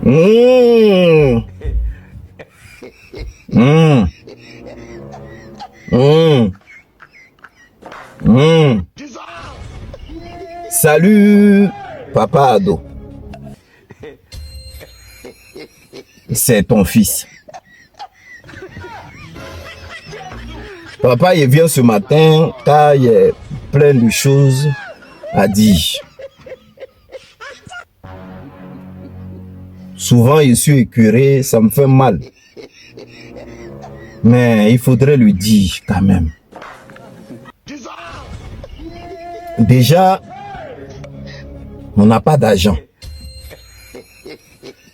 Mmh. Mmh. Mmh. Mmh. Salut, papa ado. C'est ton fils. Papa, il vient ce matin car il y a plein de choses à dire. Souvent, je suis écœuré, ça me fait mal. Mais il faudrait lui dire quand même. Déjà, on n'a pas d'argent.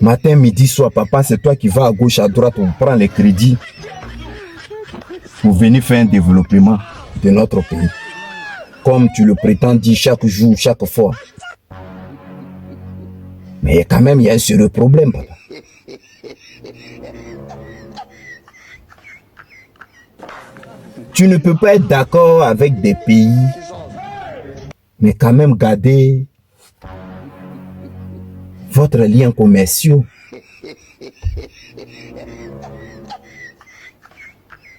Matin, midi, soir, papa, c'est toi qui vas à gauche, à droite, on prend les crédits pour venir faire un développement de notre pays. Comme tu le prétends dire chaque jour, chaque fois. Mais quand même, il y a un sérieux problème, papa. Tu ne peux pas être d'accord avec des pays, mais quand même garder votre lien commercial.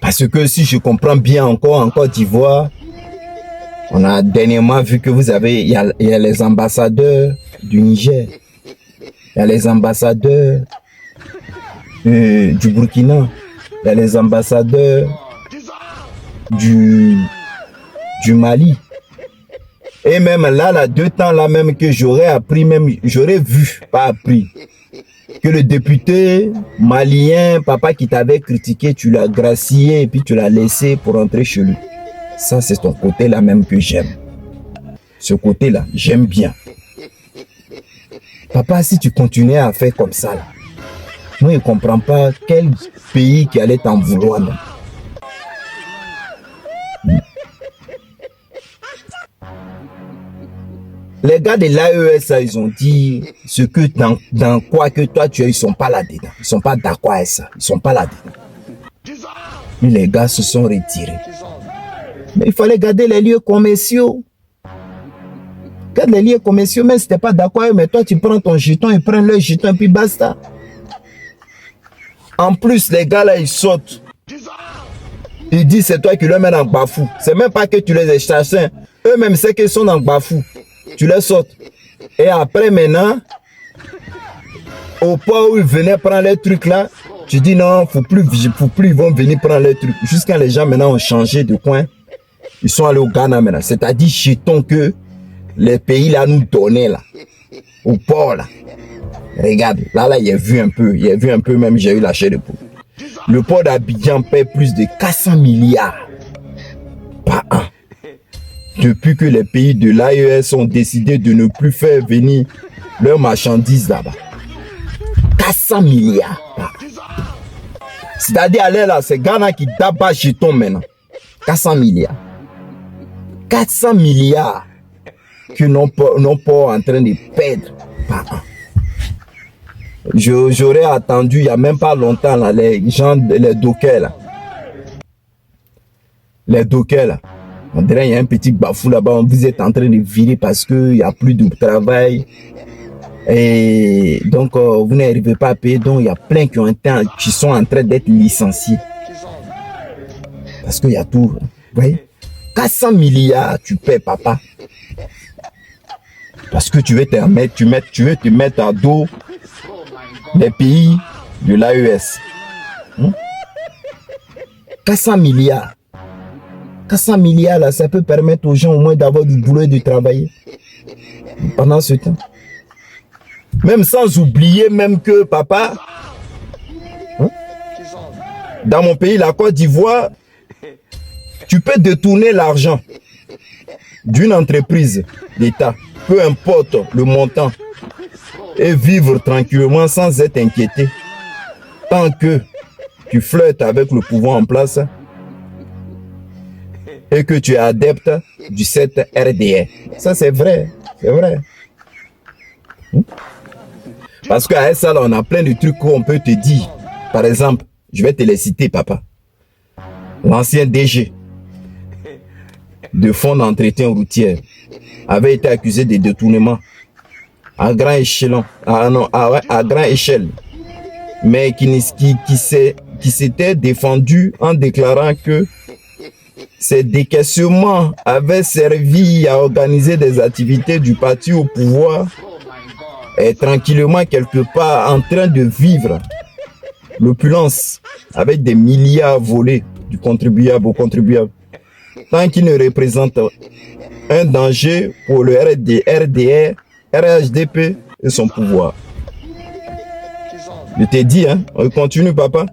Parce que si je comprends bien encore en Côte d'Ivoire, on a dernièrement vu que il y a les ambassadeurs du Niger, il y a les ambassadeurs du Burkina, il y a les ambassadeurs du Mali. Et même là, 2 temps là même que j'aurais appris, même j'aurais vu, pas appris, que le député malien, papa qui t'avait critiqué, tu l'as gracié et puis tu l'as laissé pour rentrer chez lui. Ça, c'est ton côté là même que j'aime. Ce côté là, j'aime bien. Papa, si tu continuais à faire comme ça là, moi je ne comprends pas quel pays qui allait t'en vouloir là. Les gars de l'AES, ils ont dit ce que dans quoi que toi tu es, ils sont pas là-dedans. Ils sont pas d'accord avec ça. Ils sont pas là-dedans. Mais les gars se sont retirés. Mais il fallait garder les lieux commerciaux. Garde les lieux commerciaux, mais si t'es pas d'accord, mais toi tu prends ton jeton, ils prennent leur jeton, puis basta. En plus, les gars là, ils sautent. Ils disent c'est toi qui les mets en bafou. C'est même pas que tu les échanges. Eux-mêmes, c'est qu'ils sont en bafou. Tu les sautes. Et après, maintenant, au point où ils venaient prendre les trucs là, tu dis non, faut plus, ils vont venir prendre les trucs. Jusqu'à les gens maintenant ont changé de coin. Ils sont allés au Ghana maintenant. C'est-à-dire jetons que les pays là nous donnaient là. Au port là. Regarde, là, il y a vu un peu. Il y a vu un peu même, j'ai eu la chair de poule. Le port d'Abidjan paie plus de 400 milliards par an. Depuis que les pays de l'AES ont décidé de ne plus faire venir leurs marchandises là-bas. 400 milliards. C'est-à-dire, allez là, c'est Ghana qui tabasse jeton maintenant. 400 milliards. 400 milliards que nos ports en train de perdre par an. J'aurais attendu, il n'y a même pas longtemps, là, les gens, les dockers là. Les dockers là. On dirait qu'il y a un petit bafou là-bas, vous êtes en train de virer parce qu'il n'y a plus de travail. Et donc, vous n'arrivez pas à payer. Donc, il y a plein qui sont en train d'être licenciés. Parce qu'il y a tout. Vous voyez? 400 milliards, tu paies, papa. Parce que tu veux te mettre à dos les pays de l'AES. 400 milliards. 400 milliards, là, ça peut permettre aux gens au moins d'avoir du boulot et de travailler pendant ce temps. Même sans oublier même que, papa, dans mon pays, la Côte d'Ivoire, tu peux détourner l'argent d'une entreprise d'État, peu importe le montant, et vivre tranquillement sans être inquiété. Tant que tu flirtes avec le pouvoir en place, et que tu es adepte du 7 RDR. Ça, c'est vrai. C'est vrai. Parce qu'à ça, là, on a plein de trucs qu'on peut te dire. Par exemple, je vais te les citer, papa. L'ancien DG de fonds d'entretien routier avait été accusé de détournement à grand échelon, à grand échelle, mais qui s'était défendu en déclarant que ces décaissements avaient servi à organiser des activités du parti au pouvoir et tranquillement quelque part en train de vivre l'opulence avec des milliards volés du contribuable au contribuable, tant qu'il ne représente un danger pour le RDR, RHDP et son pouvoir. Je t'ai dit, hein, on continue, papa.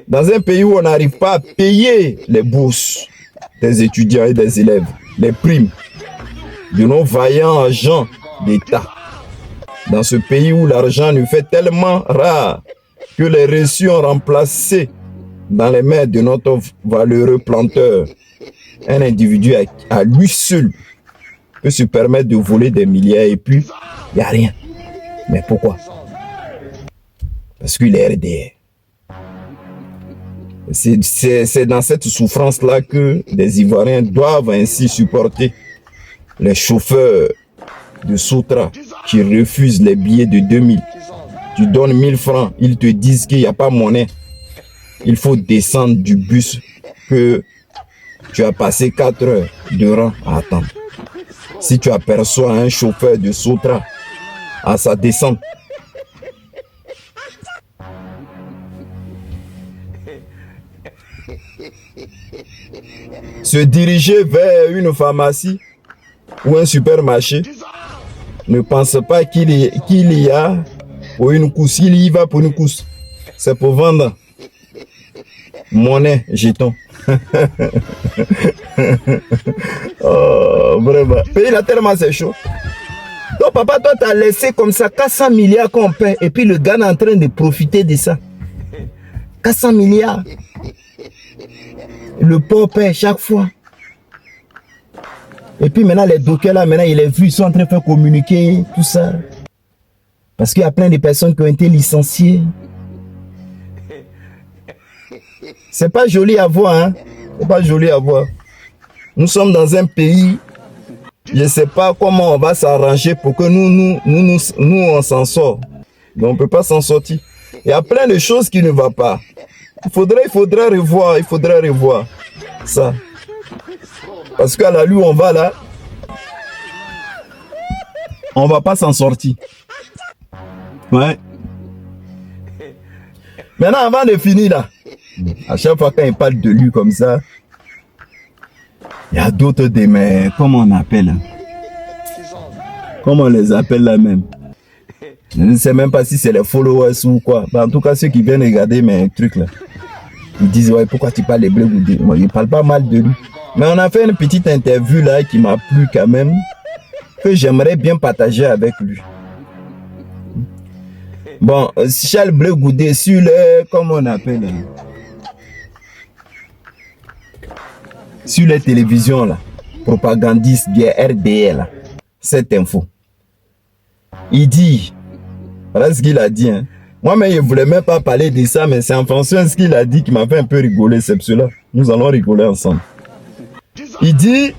Dans un pays où on n'arrive pas à payer les bourses des étudiants et des élèves, les primes de nos vaillants agents d'État, dans ce pays où l'argent nous fait tellement rare que les reçus ont remplacé dans les mains de notre valeureux planteur un individu à lui seul peut se permettre de voler des milliards et puis il n'y a rien. Mais pourquoi? Parce qu'il est RDR. C'est dans cette souffrance-là que les Ivoiriens doivent ainsi supporter les chauffeurs de Soutra qui refusent les billets de 2000. Tu donnes 1000 francs, ils te disent qu'il n'y a pas monnaie. Il faut descendre du bus que tu as passé 4 heures de rang à attendre. Si tu aperçois un chauffeur de Soutra à sa descente, se diriger vers une pharmacie ou un supermarché, ne pense pas qu'il y a pour une course. Il y va pour une course. C'est pour vendre monnaie, jetons. Oh, vraiment. Pays là tellement c'est chaud. Donc papa, toi t'as laissé comme ça 400 milliards qu'on paie et puis le gars est en train de profiter de ça. 400 milliards. Le pauvre paie chaque fois. Et puis maintenant les dockers là, maintenant il est vu, ils sont en train de faire communiquer tout ça. Parce qu'il y a plein de personnes qui ont été licenciées. C'est pas joli à voir, hein. C'est pas joli à voir. Nous sommes dans un pays, je ne sais pas comment on va s'arranger pour que nous on s'en sort. Mais on ne peut pas s'en sortir. Il y a plein de choses qui ne vont pas. Il faudrait revoir ça. Parce qu'à la lui on va là, on va pas s'en sortir. Ouais. Maintenant, avant de finir là, à chaque fois quand il parle de lui comme ça, il y a d'autres de mes, comment on appelle, comment on les appelle là même. Je ne sais même pas si c'est les followers ou quoi. En tout cas, ceux qui viennent regarder mes trucs là, ils disent ouais, pourquoi tu parles de Blé Goudé? Moi, je parle pas mal de lui. Mais on a fait une petite interview là qui m'a plu quand même, que j'aimerais bien partager avec lui. Bon, Charles Blé Goudé sur les, comment on appelle, sur les télévisions là, propagandiste de RDL là, cette info. Il dit, voilà ce qu'il a dit, hein. Moi-même, je ne voulais même pas parler de ça, mais c'est en français ce qu'il a dit qui m'a fait un peu rigoler, c'est cela. Nous allons rigoler ensemble. Il dit,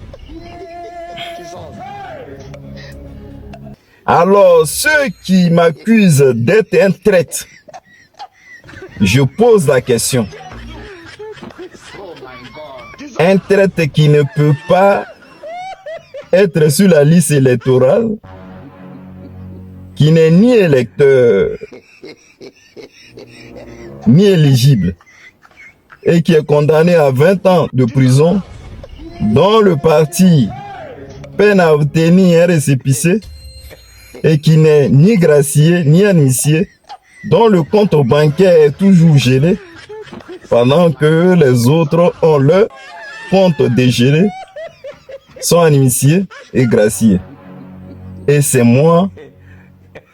alors ceux qui m'accusent d'être un traître, je pose la question. Un traître qui ne peut pas être sur la liste électorale, qui n'est ni électeur, ni éligible, et qui est condamné à 20 ans de prison, dont le parti peine à obtenir un récépissé, et qui n'est ni gracié, ni initié, dont le compte bancaire est toujours gelé, pendant que les autres ont leur compte dégelé, sont initiés et graciés. Et c'est moi,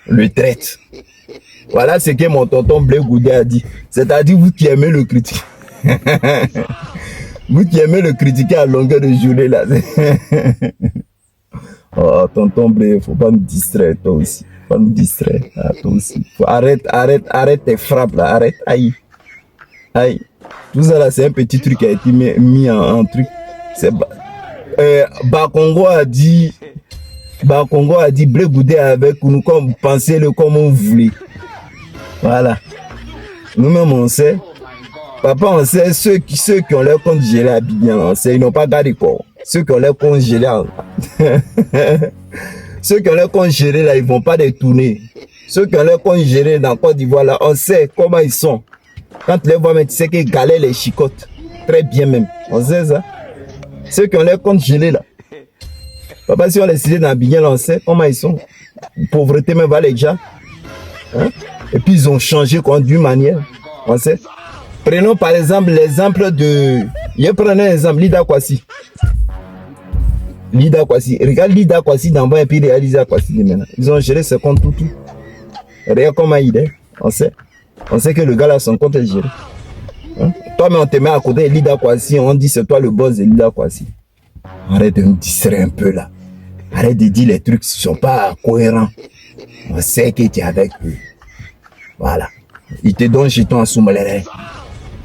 le traître. Voilà ce que mon tonton Blé Goudé a dit. C'est-à-dire vous qui aimez le critiquer. Vous qui aimez le critiquer à longueur de journée là. Oh, tonton Blé, faut pas me distraire, toi aussi. Faut pas me distraire, ah, toi aussi. Arrête tes frappes là, arrête, aïe. Aïe. Tout ça là, c'est un petit truc qui a été mis en truc. C'est Bakongo a dit, Bah, Congo a dit blé goudé avec nous, comme pensez-le comme on voulait. Voilà. Nous-mêmes, on sait. Papa, on sait ceux qui ont leur compte gelé à Abidjan, on sait, ils n'ont pas gardé corps. Ceux qui ont leur compte gelé, ceux qui ont leur compte gelé là, ils vont pas détourner. Ceux qui ont leur compte gelé dans Côte d'Ivoire là, on sait comment ils sont. Quand tu les vois, mais tu sais qu'ils galèrent les chicottes. Très bien même. On sait ça. Ceux qui ont leur compte gelé là. Papa, si on les cite dans Abidjan, on sait comment ils sont. Pauvreté même va les gens. Hein? Et puis ils ont changé d'une manière. On sait. Prenons par exemple l'exemple de... Je prends un exemple, Lida Kwasi. Lida Kwasi. Regarde Lida Kwasi d'en bas et puis regarde Lida Kwasi de maintenant. Ils ont géré ce compte tout. Regarde comment il est. On sait. On sait que le gars là, son compte est géré. Hein? Toi, mais on te met à côté de Lida Kwasi. On dit c'est toi le boss de Lida Kwasi. Arrête de me distraire un peu là. Arrête de dire les trucs qui ne sont pas cohérents. On sait que tu es avec eux. Voilà. Ils te donnent jeton à Soumaléré.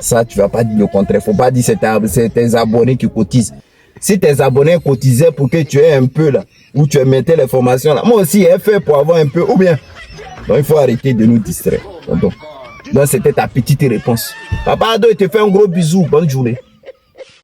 Ça, tu ne vas pas dire le contraire. Il ne faut pas dire que c'est tes abonnés qui cotisent. Si tes abonnés cotisaient pour que tu aies un peu là, où tu mettais les formations là, moi aussi, j'ai fait pour avoir un peu, ou bien. Donc, il faut arrêter de nous distraire. Donc c'était ta petite réponse. Papa Ado, il te fait un gros bisou. Bonne journée.